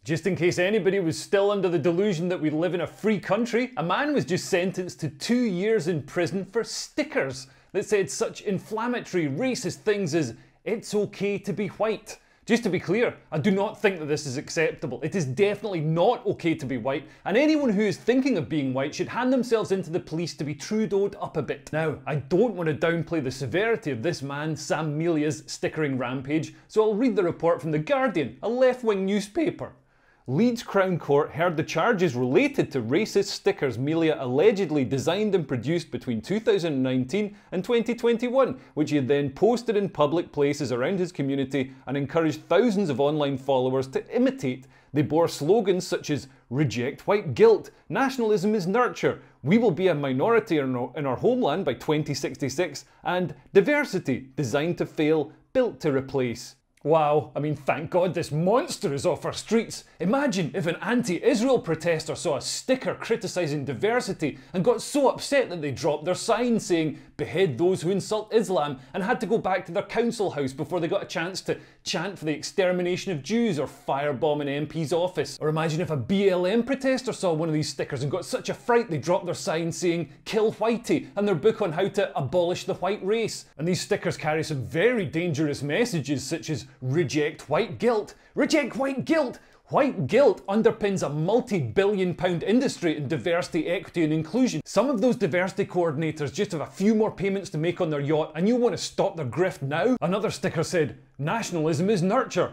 Just in case anybody was still under the delusion that we live in a free country, a man was just sentenced to 2 years in prison for stickers that said such inflammatory, racist things as, "It's okay to be white." Just to be clear, I do not think that this is acceptable. It is definitely not okay to be white, and anyone who is thinking of being white should hand themselves into the police to be Trudeau'd up a bit. Now, I don't want to downplay the severity of this man, Sam Melia's stickering rampage, so I'll read the report from The Guardian, a left-wing newspaper. Leeds Crown Court heard the charges related to racist stickers Melia allegedly designed and produced between 2019 and 2021, which he had then posted in public places around his community and encouraged thousands of online followers to imitate. They bore slogans such as "Reject white guilt," "Nationalism is nurture," "We will be a minority in our homeland by 2066," and "Diversity, designed to fail, built to replace." Wow, I mean, thank God this monster is off our streets. Imagine if an anti-Israel protester saw a sticker criticising diversity and got so upset that they dropped their sign saying "Behead those who insult Islam" and had to go back to their council house before they got a chance to chant for the extermination of Jews or firebomb an MP's office. Or imagine if a BLM protester saw one of these stickers and got such a fright they dropped their sign saying "Kill Whitey" and their book on how to abolish the white race. And these stickers carry some very dangerous messages such as "Reject white guilt." Reject white guilt! White guilt underpins a multi-billion-pound industry in diversity, equity and inclusion. Some of those diversity coordinators just have a few more payments to make on their yacht and you want to stop their grift now? Another sticker said, "Nationalism is nurture."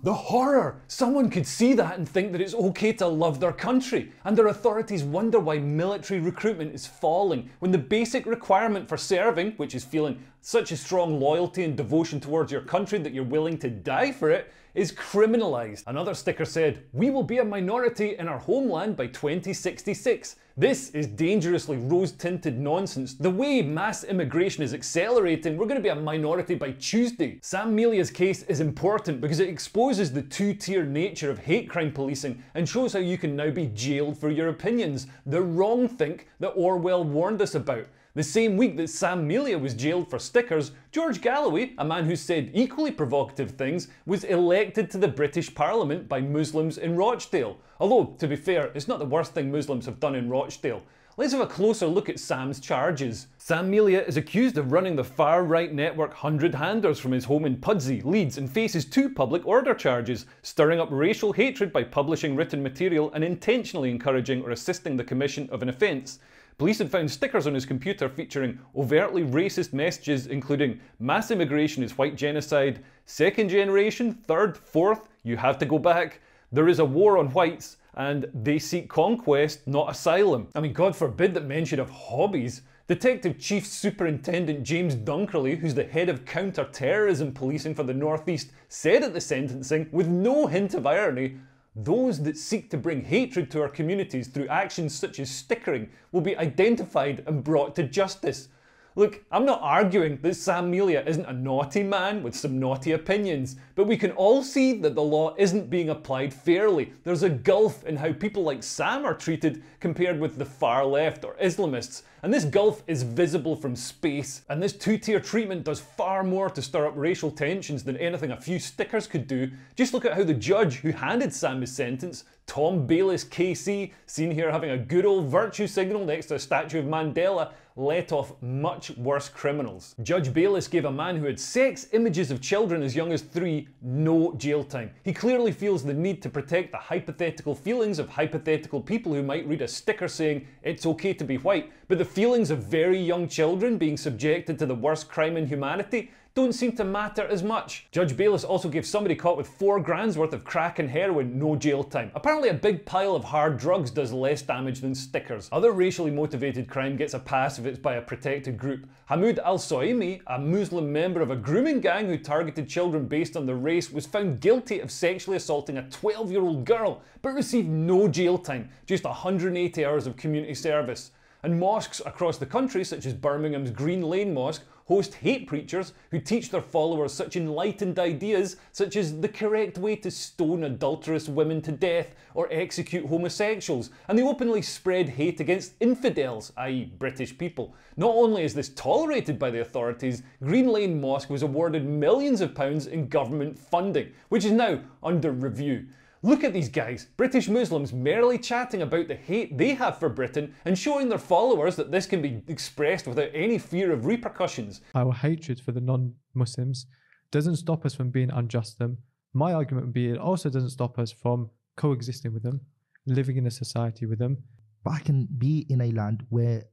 The horror! Someone could see that and think that it's okay to love their country. And their authorities wonder why military recruitment is falling when the basic requirement for serving, which is feeling such a strong loyalty and devotion towards your country that you're willing to die for it, is criminalised. Another sticker said, "We will be a minority in our homeland by 2066. This is dangerously rose-tinted nonsense. The way mass immigration is accelerating, we're going to be a minority by Tuesday." Sam Melia's case is important because it exposes the two-tier nature of hate crime policing and shows how you can now be jailed for your opinions, the wrongthink that Orwell warned us about. The same week that Sam Melia was jailed for stickers, George Galloway, a man who said equally provocative things, was elected to the British Parliament by Muslims in Rochdale. Although, to be fair, it's not the worst thing Muslims have done in Rochdale. Let's have a closer look at Sam's charges. Sam Melia is accused of running the far-right network 100 Handers from his home in Pudsey, Leeds, and faces 2 public order charges: stirring up racial hatred by publishing written material and intentionally encouraging or assisting the commission of an offence. Police had found stickers on his computer featuring overtly racist messages including "Mass immigration is white genocide," "Second generation, third, fourth, you have to go back," "There is a war on whites," and "They seek conquest, not asylum." I mean, God forbid that men should have hobbies. Detective Chief Superintendent James Dunkerley, who's the head of counter-terrorism policing for the North East, said at the sentencing, with no hint of irony, "Those that seek to bring hatred to our communities through actions such as stickering will be identified and brought to justice." Look, I'm not arguing that Sam Melia isn't a naughty man with some naughty opinions, but we can all see that the law isn't being applied fairly. There's a gulf in how people like Sam are treated compared with the far left or Islamists, and this gulf is visible from space. And this two-tier treatment does far more to stir up racial tensions than anything a few stickers could do. Just look at how the judge who handed Sam his sentence, Tom Bayliss KC, seen here having a good old virtue signal next to a statue of Mandela, let off much worse criminals. Judge Bayliss gave a man who had sex images of children as young as 3 no jail time. He clearly feels the need to protect the hypothetical feelings of hypothetical people who might read a sticker saying "It's okay to be white," but the feelings of very young children being subjected to the worst crime in humanity don't seem to matter as much. Judge Bayliss also gave somebody caught with 4 grand's worth of crack and heroin no jail time. Apparently a big pile of hard drugs does less damage than stickers. Other racially motivated crime gets a pass if it's by a protected group. Hamoud al-Soimi, a Muslim member of a grooming gang who targeted children based on their race, was found guilty of sexually assaulting a 12-year-old girl, but received no jail time, just 180 hours of community service. And mosques across the country, such as Birmingham's Green Lane Mosque, host hate preachers who teach their followers such enlightened ideas such as the correct way to stone adulterous women to death or execute homosexuals, and they openly spread hate against infidels, i.e. British people. Not only is this tolerated by the authorities, Green Lane Mosque was awarded millions of pounds in government funding, which is now under review. Look at these guys, British Muslims merrily chatting about the hate they have for Britain and showing their followers that this can be expressed without any fear of repercussions. Our hatred for the non-Muslims doesn't stop us from being unjust to them. My argument would be it also doesn't stop us from coexisting with them, living in a society with them. But I can be in a land where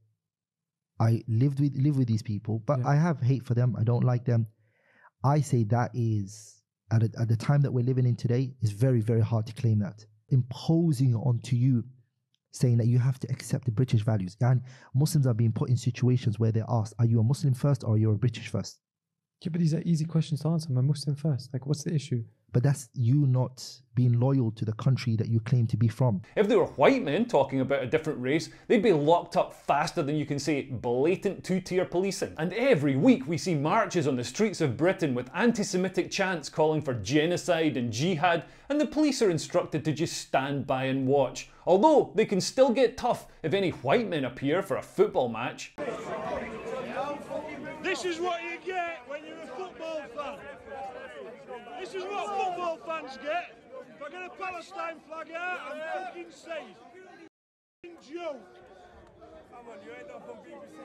I live with these people, but I have hate for them. I don't like them. I say that is, at the time that we're living in today, is very, very hard to claim that. Imposing onto you, saying that you have to accept the British values. And Muslims are being put in situations where they're asked, are you a Muslim first or are you a British first? Yeah, but these are easy questions to answer. I'm a Muslim first. Like, what's the issue? But that's you not being loyal to the country that you claim to be from. If they were white men talking about a different race, they'd be locked up faster than you can say blatant two-tier policing. And every week we see marches on the streets of Britain with anti-Semitic chants calling for genocide and jihad, and the police are instructed to just stand by and watch. Although they can still get tough if any white men appear for a football match. This is what you get when you're a football fan. This is what football fans get. If I get a Palestine flag out, I'm fucking safe. Joke. Come on, you ain't up on BBC.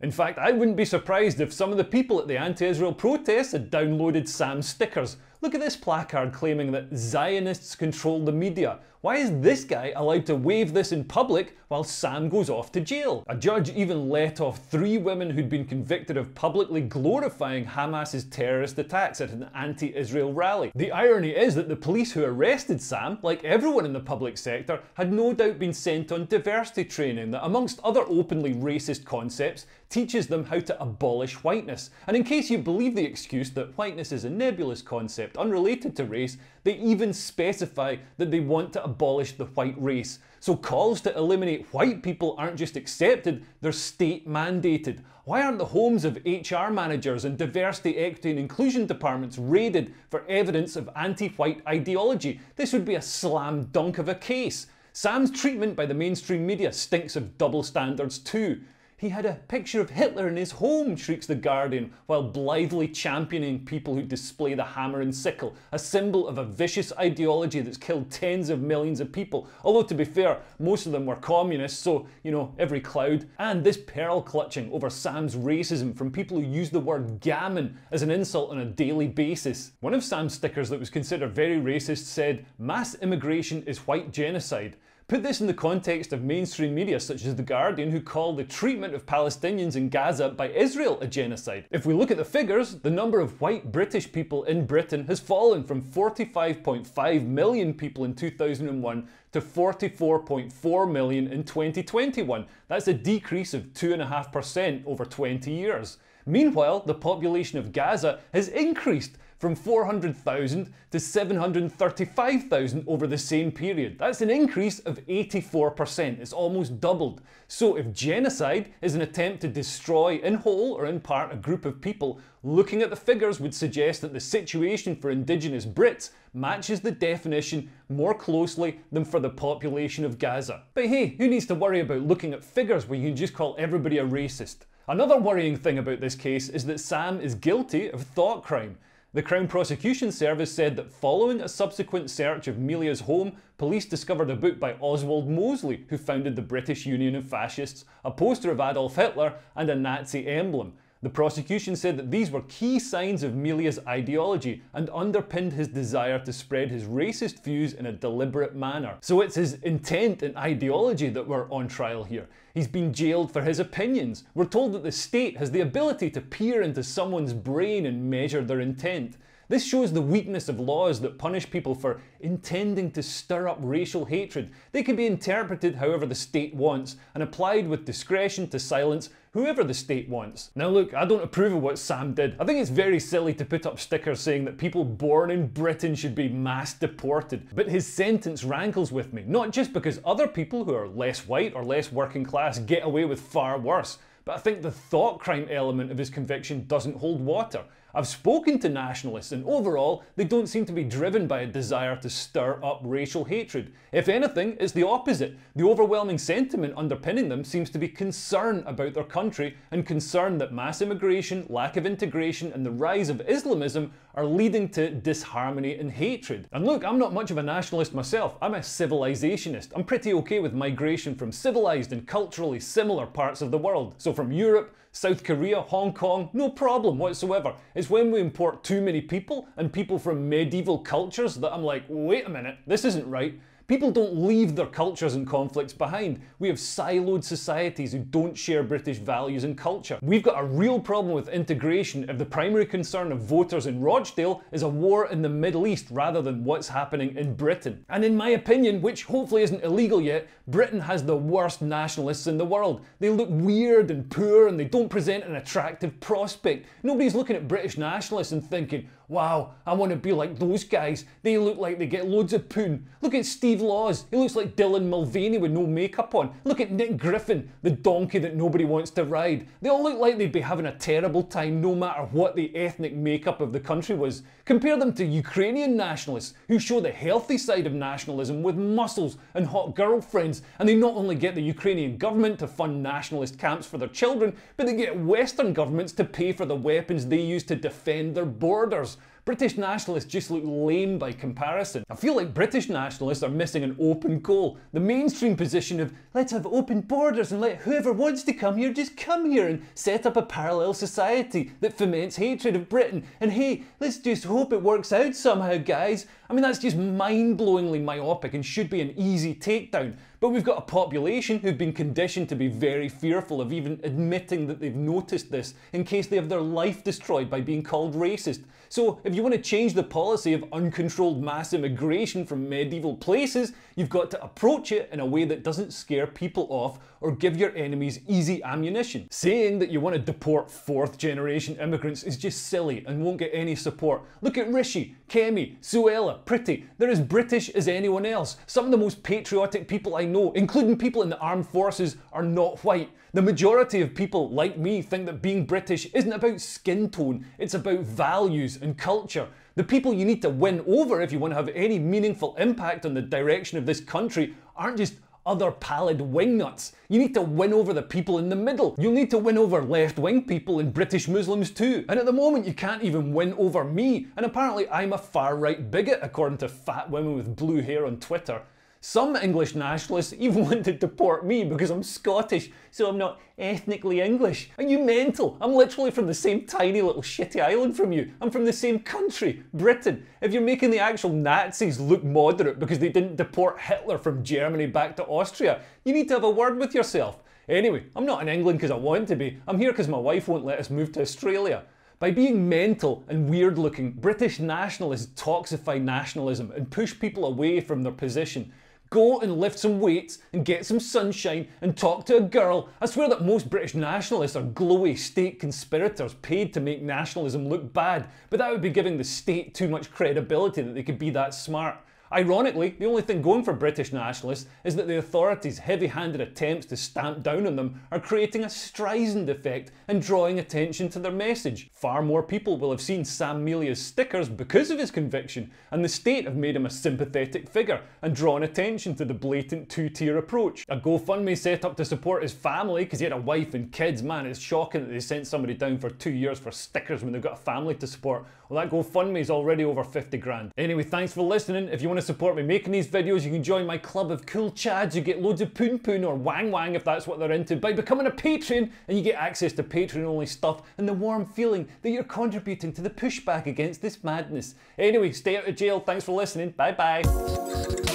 In fact, I wouldn't be surprised if some of the people at the anti-Israel protests had downloaded Sam's stickers. Look at this placard claiming that Zionists control the media. Why is this guy allowed to wave this in public while Sam goes off to jail? A judge even let off 3 women who'd been convicted of publicly glorifying Hamas's terrorist attacks at an anti-Israel rally. The irony is that the police who arrested Sam, like everyone in the public sector, had no doubt been sent on diversity training that, amongst other openly racist concepts, teaches them how to abolish whiteness. And in case you believe the excuse that whiteness is a nebulous concept unrelated to race, they even specify that they want to abolish the white race. So calls to eliminate white people aren't just accepted, they're state mandated. Why aren't the homes of HR managers and diversity, equity and inclusion departments raided for evidence of anti-white ideology? This would be a slam dunk of a case. Sam's treatment by the mainstream media stinks of double standards too. He had a picture of Hitler in his home, shrieks The Guardian, while blithely championing people who display the hammer and sickle, a symbol of a vicious ideology that's killed tens of millions of people. Although, to be fair, most of them were communists, so, you know, every cloud. And this pearl clutching over Sam's racism from people who use the word gammon as an insult on a daily basis. One of Sam's stickers that was considered very racist said, "Mass immigration is white genocide." Put this in the context of mainstream media such as The Guardian, who call the treatment of Palestinians in Gaza by Israel a genocide. If we look at the figures, the number of white British people in Britain has fallen from 45.5 million people in 2001 to 44.4 million in 2021. That's a decrease of 2.5% over 20 years. Meanwhile, the population of Gaza has increased from 400,000 to 735,000 over the same period. That's an increase of 84%. It's almost doubled. So if genocide is an attempt to destroy in whole or in part a group of people, looking at the figures would suggest that the situation for indigenous Brits matches the definition more closely than for the population of Gaza. But hey, who needs to worry about looking at figures where you can just call everybody a racist? Another worrying thing about this case is that Sam is guilty of thought crime. The Crown Prosecution Service said that following a subsequent search of Melia's home, police discovered a book by Oswald Mosley, who founded the British Union of Fascists, a poster of Adolf Hitler and a Nazi emblem. The prosecution said that these were key signs of Melia's ideology and underpinned his desire to spread his racist views in a deliberate manner. So it's his intent and ideology that were on trial here. He's been jailed for his opinions. We're told that the state has the ability to peer into someone's brain and measure their intent. This shows the weakness of laws that punish people for intending to stir up racial hatred. They can be interpreted however the state wants and applied with discretion to silence whoever the state wants. Now look, I don't approve of what Sam did. I think it's very silly to put up stickers saying that people born in Britain should be mass deported. But his sentence rankles with me, not just because other people who are less white or less working class get away with far worse, but I think the thought crime element of his conviction doesn't hold water. I've spoken to nationalists and overall they don't seem to be driven by a desire to stir up racial hatred. If anything, it's the opposite. The overwhelming sentiment underpinning them seems to be concern about their country and concern that mass immigration, lack of integration and the rise of Islamism are are leading to disharmony and hatred. And look, I'm not much of a nationalist myself, I'm a civilisationist. I'm pretty okay with migration from civilised and culturally similar parts of the world. So from Europe, South Korea, Hong Kong, no problem whatsoever. It's when we import too many people and people from medieval cultures that I'm like, wait a minute, this isn't right. People don't leave their cultures and conflicts behind. We have siloed societies who don't share British values and culture. We've got a real problem with integration if the primary concern of voters in Rochdale is a war in the Middle East rather than what's happening in Britain. And in my opinion, which hopefully isn't illegal yet, Britain has the worst nationalists in the world. They look weird and poor and they don't present an attractive prospect. Nobody's looking at British nationalists and thinking, wow, I want to be like those guys. They look like they get loads of poon. Look at Steve Laws. He looks like Dylan Mulvaney with no makeup on. Look at Nick Griffin, the donkey that nobody wants to ride. They all look like they'd be having a terrible time no matter what the ethnic makeup of the country was. Compare them to Ukrainian nationalists who show the healthy side of nationalism with muscles and hot girlfriends, and they not only get the Ukrainian government to fund nationalist camps for their children, but they get Western governments to pay for the weapons they use to defend their borders. British nationalists just look lame by comparison. I feel like British nationalists are missing an open goal. The mainstream position of let's have open borders and let whoever wants to come here just come here and set up a parallel society that foments hatred of Britain. And hey, let's just hope it works out somehow, guys. I mean, that's just mind-blowingly myopic and should be an easy takedown. But we've got a population who've been conditioned to be very fearful of even admitting that they've noticed this in case they have their life destroyed by being called racist. So if you want to change the policy of uncontrolled mass immigration from medieval places, you've got to approach it in a way that doesn't scare people off or give your enemies easy ammunition. Saying that you want to deport fourth-generation immigrants is just silly and won't get any support. Look at Rishi, Kemi, Suella, Priti. They're as British as anyone else. Some of the most patriotic people I know, including people in the armed forces, are not white. The majority of people like me think that being British isn't about skin tone, it's about values and culture. The people you need to win over if you want to have any meaningful impact on the direction of this country aren't just other pallid wingnuts. You need to win over the people in the middle. You'll need to win over left-wing people and British Muslims too. And at the moment you can't even win over me, and apparently I'm a far-right bigot according to fat women with blue hair on Twitter. Some English nationalists even want to deport me because I'm Scottish, so I'm not ethnically English. Are you mental? I'm literally from the same tiny little shitty island from you. I'm from the same country, Britain. If you're making the actual Nazis look moderate because they didn't deport Hitler from Germany back to Austria, you need to have a word with yourself. Anyway, I'm not in England because I want to be. I'm here because my wife won't let us move to Australia. By being mental and weird looking, British nationalists toxify nationalism and push people away from their position. Go and lift some weights and get some sunshine and talk to a girl. I swear that most British nationalists are glowy state conspirators paid to make nationalism look bad, but that would be giving the state too much credibility that they could be that smart. Ironically, the only thing going for British nationalists is that the authorities' heavy-handed attempts to stamp down on them are creating a Streisand effect and drawing attention to their message. Far more people will have seen Sam Melia's stickers because of his conviction, and the state have made him a sympathetic figure and drawn attention to the blatant two-tier approach. A GoFundMe set up to support his family because he had a wife and kids. Man, it's shocking that they sent somebody down for 2 years for stickers when they've got a family to support. Well, that GoFundMe is already over 50 grand. Anyway, thanks for listening. If you want to support me making these videos, you can join my club of cool chads who get loads of poon poon or wang wang if that's what they're into by becoming a patron, and you get access to Patreon only stuff and the warm feeling that you're contributing to the pushback against this madness. Anyway, stay out of jail. Thanks for listening. Bye bye.